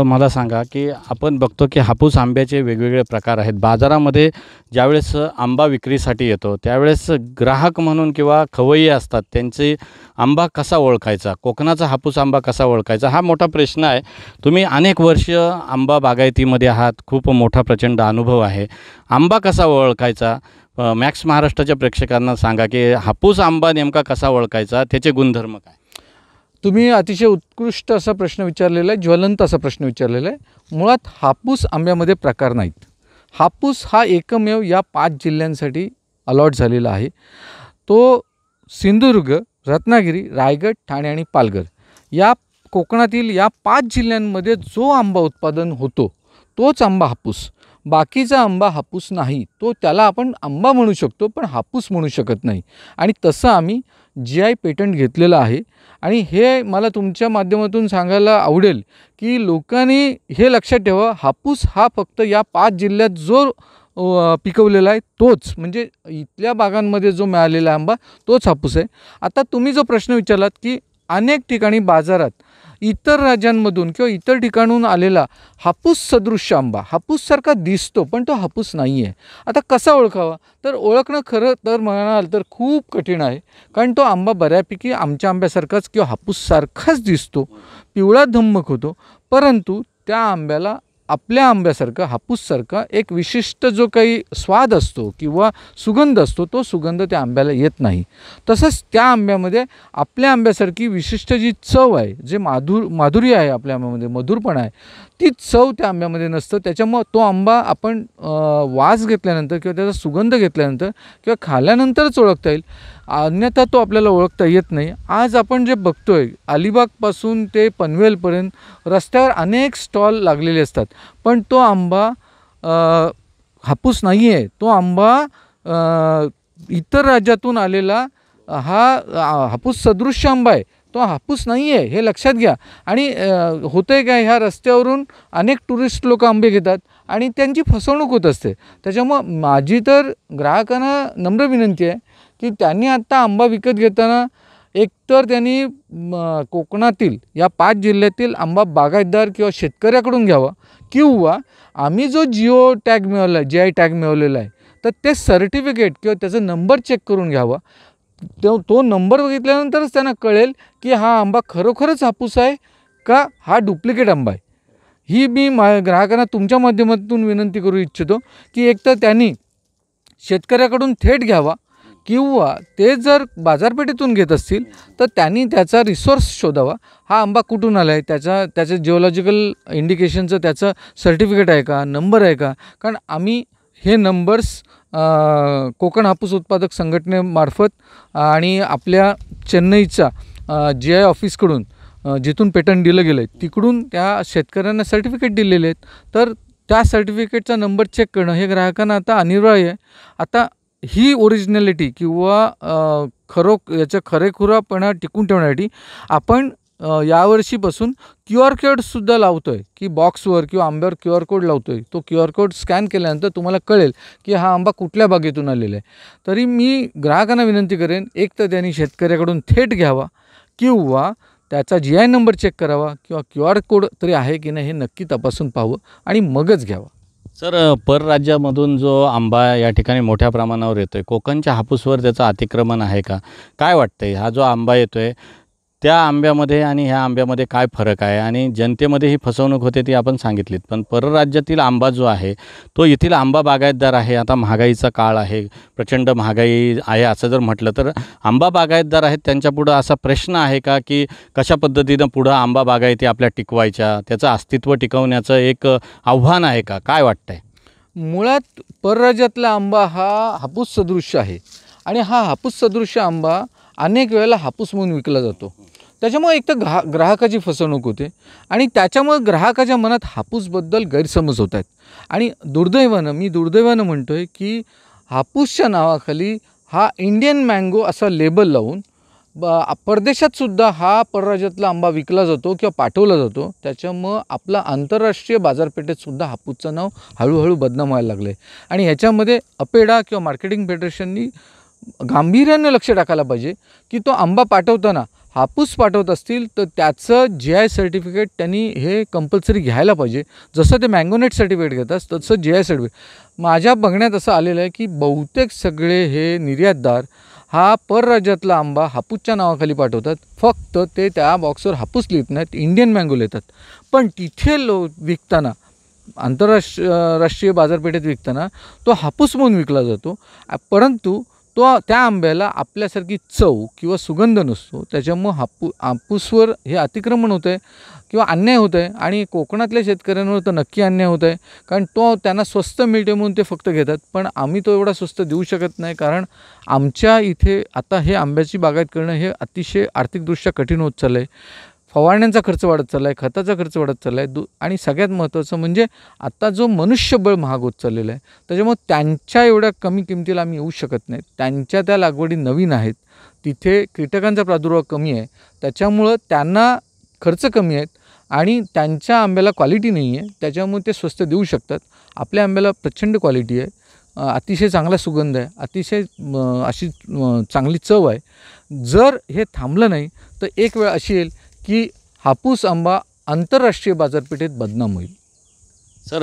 मला सांगा की आपण बघतो की हापूस आंब्याचे वेगवेगळे प्रकार आहेत. बाजारामध्ये ज्यावेळेस आंबा विक्रीसाठी येतो, त्यावेळेस ग्राहक म्हणून किंवा खवय्ये असतात, त्यांचे आंबा कसा ओळखायचा? कोकणाचा हापूस आंबा कसा ओळखायचा? हा मोठा प्रश्न आहे. तुम्ही अनेक वर्ष आंबा बागायतीमध्ये आहात, खूप मोठा प्रचंड अनुभव आहे. आंबा कसा ओळखायचा? मॅक्स महाराष्ट्राच्या प्रेक्षकांना सांगा की हापूस आंबा नेमका कसा ओळखायचा? त्याचे गुणधर्म काय? तुम्ही अतिशय उत्कृष्ट असा प्रश्न विचारलेला आहे, ज्वलंत असा प्रश्न विचारलेला आहे. मुळात हापूस आंब्यामध्ये प्रकार नाहीत. हापूस हा एकमेव या 5 जिल्ह्यांसाठी अलॉट झालेला आहे. तो सिंधुदुर्ग, रत्नागिरी, रायगड, ठाणे आणि पालघर या कोकणातील या 5 जिल्ह्यांमध्ये जो आंबा उत्पादन होतो तोच आंबा हापूस. बाकीचा आंबा हापूस नाही. तो त्याला आपण आंबा म्हणू शकतो, पण हापूस म्हणू शकत नाही. आणि तसं आम्ही GI पेटंट घेतलेलं आहे. आणि हे मला तुमच्या माध्यमातून सांगायला आवडेल की लोकांनी हे लक्षात ठेवा, हापूस हा फक्त या 5 जिल्ह्यात जो पिकवलेला आहे तोच, म्हणजे इथल्या बागांमध्ये जो मिळालेला आंबा तोच हापूस आहे. आता तुम्ही जो प्रश्न विचारलात की अनेक ठिकाणी बाजारात इतर राज्यांमधून किंवा इतर ठिकाणून आलेला हापूस सदृश्य आंबा हापूससारखा दिसतो, पण तो हापूस नाही आहे. आता कसा ओळखावा? तर ओळखणं खरं तर म्हणाल तर खूप कठीण आहे. कारण तो आंबा बऱ्यापैकी आमच्या आंब्यासारखाच किंवा हापूससारखाच दिसतो, पिवळा धम्मक होतो, परंतु त्या आंब्याला आपल्या आंब्यासारखा हापूससारखा एक विशिष्ट जो काही स्वाद असतो किंवा सुगंध असतो, तो सुगंध त्या आंब्याला येत नाही. तसंच त्या आंब्यामध्ये आपल्या आंब्यासारखी विशिष्ट जी चव आहे, जे माधुर्य आहे आपल्या आंब्यामध्ये, मधुरपणा आहे, ती चव त्या आंब्यामध्ये नसतं. त्याच्यामुळं तो आंबा आपण वास घेतल्यानंतर किंवा त्याचा सुगंध घेतल्यानंतर किंवा खाल्ल्यानंतरच ओळखता येईल, अन्यथा तो आपल्याला ओळखता येत नाही. आज आपण जे बघतोय, अलिबागपासून ते पनवेलपर्यंत रस्त्यावर अनेक स्टॉल लागलेले असतात, पण तो आंबा हापूस नाही आहे. तो आंबा इतर राज्यातून आलेला हा हापूस सदृश्य आंबा आहे, तो हापूस नाही आहे, हे लक्षात घ्या. आणि होतं आहे काय, ह्या रस्त्यावरून अनेक टुरिस्ट लोक आंबे घेतात आणि त्यांची फसवणूक होत असते. त्याच्यामुळं माझी तर ग्राहकांना नम्र विनंती आहे की त्यांनी आत्ता आंबा विकत घेताना एकतर त्यांनी कोकणातील या 5 जिल्ह्यातील आंबा बागायतदार किंवा शेतकऱ्याकडून घ्यावा, किंवा आम्ही जो GI टॅग मिळवलेला आहे तर ते सर्टिफिकेट किंवा त्याचा नंबर चेक करून घ्यावा. तो नंबर बघितल्यानंतरच त्यांना कळेल की हा आंबा खरोखरच हापूस आहे का हा डुप्लिकेट आंबा आहे. ही मी ग्राहकांना तुमच्या माध्यमातून विनंती करू इच्छितो की एकतर त्यांनी शेतकऱ्याकडून थेट घ्यावा, किंवा ते जर बाजारपेठेतून घेत असतील तर त्यांनी त्याचा रिसोर्स शोधावा. हा आंबा कुठून आला आहे, त्याचं जिओलॉजिकल इंडिकेशनचं त्याचं सर्टिफिकेट आहे का, नंबर आहे का. कारण आम्ही हे नंबर्स कोकण हापूस उत्पादक संघटनेमार्फत आणि आपल्या चेन्नईचा GI ऑफिसकडून जिथून पेटंट दिलं गेलं आहे तिकडून त्या शेतकऱ्यांना सर्टिफिकेट दिलेले आहेत. तर त्या सर्टिफिकेटचा नंबर चेक करणं हे ग्राहकांना आता अनिवार्य आहे. आता ही ओरिजिनॅलिटी किंवा याचा खरेखुरापणा टिकून ठेवण्यासाठी आपण यावर्षीपासून QR कोडसुद्धा लावतो आहे की बॉक्सवर किंवा आंब्यावर QR कोड लावतो आहे. तो QR कोड स्कॅन केल्यानंतर तुम्हाला कळेल की हा आंबा कुठल्या बागेतून आलेला आहे. तरी मी ग्राहकांना विनंती करेन, एक तर त्यांनी शेतकऱ्याकडून थेट घ्यावा, किंवा त्याचा GI नंबर चेक करावा, किंवा QR कोड तरी आहे की नाही हे नक्की तपासून पाहावं आणि मगच घ्यावा. परराज्यामधून जो आंबा या ठिकाणी मोठ्या प्रमाणावर येतो आहे, कोकणच्या हापूसवर त्याचं अतिक्रमण आहे का? काय वाटतंय, हा जो आंबा येतो आहे त्या आंब्यामध्ये आणि ह्या आंब्यामध्ये काय फरक आहे? आणि जनतेमध्ये ही फसवणूक होते ती आपण सांगितलीत, पण परराज्यातील आंबा जो आहे तो येथील आंबा बागायतदार आहे. आता महागाईचा काळ आहे, प्रचंड महागाई आहे असं जर म्हटलं तर आंबा बागायतदार आहेत, त्यांच्यापुढं असा प्रश्न आहे का की कशा पद्धतीनं पुढं आंबा बागायती आपल्या टिकवायच्या, त्याचं अस्तित्व टिकवण्याचं एक आव्हान आहे का? काय वाटतंय? मुळात परराज्यातला आंबा हा हापूस सदृश्य आहे, आणि हा हापूस सदृश्य आंबा अनेक वेळेला हापूस म्हणून विकला जातो. त्याच्यामुळे एक तर ग्राहकाची फसवणूक होते, आणि त्याच्यामुळे ग्राहकाच्या मनात हापूसबद्दल गैरसमज होत आहेत. आणि मी दुर्दैवानं म्हणतो आहे की हापूसच्या नावाखाली हा इंडियन मँगो असा लेबल लावून परदेशातसुद्धा हा परराज्यातला आंबा विकला जातो किंवा पाठवला जातो. त्याच्यामुळं आपला आंतरराष्ट्रीय बाजारपेठेतसुद्धा हापूसचं नाव हळूहळू बदनाम व्हायला लागलं आहे. आणि ह्याच्यामध्ये अपेडा किंवा मार्केटिंग फेडरेशननी गांभीर्यानं लक्ष टाकायला पाहिजे की तो आंबा पाठवताना हापूस पाठवत असतील तर त्याचं GI सर्टिफिकेट त्यांनी हे कंपल्सरी घ्यायला पाहिजे. जसं ते मँगोनेट सर्टिफिकेट घेतात तसं GI सर्टिफिकेट. माझ्या बघण्यात असं आलेलं आहे की बहुतेक सगळे हे निर्यातदार हा परराज्यातला आंबा हापूसच्या नावाखाली पाठवतात. फक्त ते त्या बॉक्सवर हापूस लिहित नाहीत, इंडियन मँगो लिहितात. पण तिथे विकताना राष्ट्रीय बाजारपेठेत विकताना तो हापूस म्हणून विकला जातो. परंतु त्या आंब्याला आपल्यासारखी चव किंवा सुगंध नसतो. त्याच्यामुळं हापूसवर हे अतिक्रमण होतं आहे किंवा अन्याय होतं आहे. आणि कोकणातल्या शेतकऱ्यांवर तर नक्की अन्याय होतं आहे, कारण त्यांना स्वस्त मिळते म्हणून ते फक्त घेतात. पण आम्ही तो एवढा स्वस्त देऊ शकत नाही, कारण आमच्या इथे आता हे आंब्याची बागायत करणं हे अतिशय आर्थिकदृष्ट्या कठीण होत चाललं आहे. फवारण्यांचा खर्च वाढत चालला आहे, खताचा खर्च वाढत चालला आहे, आणि सगळ्यात महत्त्वाचं म्हणजे आता जो मनुष्यबळ महाग होत चाललेला आहे. त्याच्यामुळे त्यांच्या एवढ्या कमी किमतीला आम्ही येऊ शकत नाही. त्यांच्या त्या लागवडी नवीन आहेत, तिथे कीटकांचा प्रादुर्भाव कमी आहे, त्याच्यामुळं त्यांना खर्च कमी आहेत आणि त्यांच्या आंब्याला क्वालिटी नाही आहे, त्याच्यामुळे ते स्वस्त देऊ शकतात. आपल्या आंब्याला प्रचंड क्वालिटी आहे, अतिशय चांगला सुगंध आहे, अतिशय अशी चांगली चव आहे. जर हे थांबलं नाही तर एक वेळ अशी येईल की हापूस आंबा आंतरराष्ट्रीय बाजारपेठेत बदनाम होईल. सर